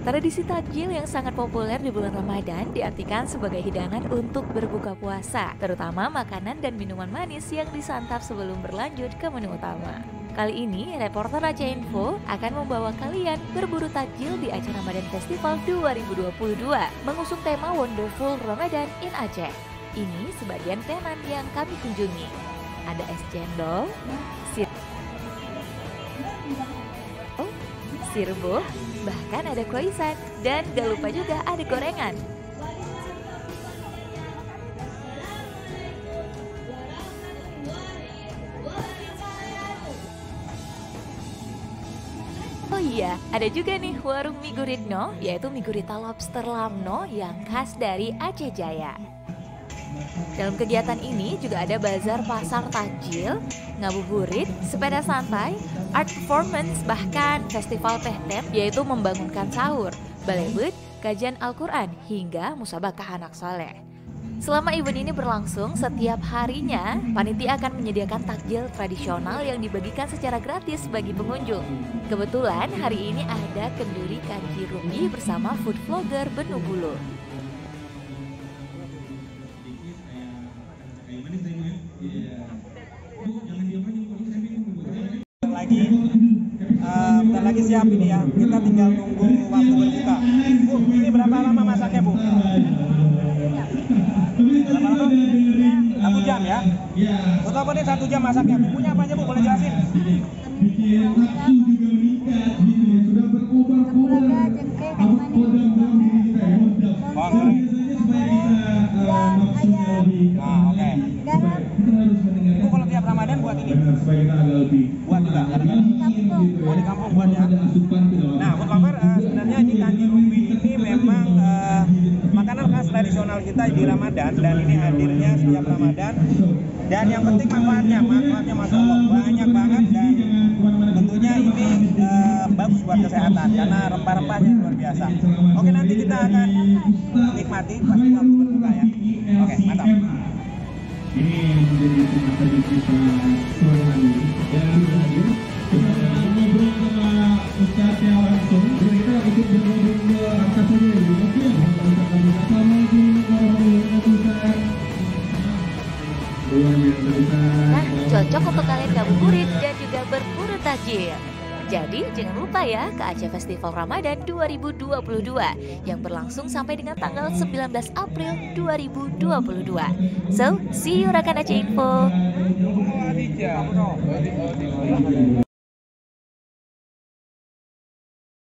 Tradisi takjil yang sangat populer di bulan Ramadan diartikan sebagai hidangan untuk berbuka puasa, terutama makanan dan minuman manis yang disantap sebelum berlanjut ke menu utama. Kali ini, reporter Aceh Info akan membawa kalian berburu takjil di Aceh Ramadan Festival 2022, mengusung tema Wonderful Ramadan in Aceh. Ini sebagian tenan yang kami kunjungi. Ada es cendol, sirbo, bahkan ada croissant, dan gak lupa juga ada gorengan. Oh iya, ada juga nih warung mie guritno, yaitu mie gurita lobster lamno yang khas dari Aceh Jaya. Dalam kegiatan ini juga ada bazar pasar takjil, ngabuburit, sepeda santai, art performance, bahkan festival pehtem yaitu membangunkan sahur, balebut, kajian Al-Quran, hingga musabakah anak soleh. Selama event ini berlangsung, setiap harinya panitia akan menyediakan takjil tradisional yang dibagikan secara gratis bagi pengunjung. Kebetulan hari ini ada kenduri kanji rumi bersama food vlogger Benu Bulu. Bentar lagi siap ini ya, kita tinggal nunggu waktu berbuka. Bu, ini berapa lama masaknya, Bu? Berapa lama? 1 jam ya? Betul apa nih 1 jam masaknya? Bumbunya apa aja, Bu? Boleh jelasin? Oke. Bu, kalau tiap Ramadan buat ini? Buat juga kadang-kadang? Oh, di kampung buat ya? Nah, buat Bapak, sebenarnya ini kanji rumi ini memang makanan khas tradisional kita di Ramadan, dan ini hadirnya setiap Ramadan. Dan yang penting manfaatnya Masya Allah banyak banget, dan tentunya ini bagus buat kesehatan karena rempah-rempahnya luar biasa. Oke, nanti kita akan nikmati pas waktu berbuka ya. Oke, mantap. Ini menjadi materi kita sore hari dan hadir. Kita akan ngobrol sama ustaznya langsung. Kita ikut bergabung ke atas saja ya. Oke, assalamualaikum warahmatullahi wabarakatuh. Nah, cocok untuk kalian ngabuburit dan juga berburu takjil. Jadi jangan lupa ya ke Aceh Festival Ramadan 2022 yang berlangsung sampai dengan tanggal 19 April 2022. So, see you rekan Aceh Info.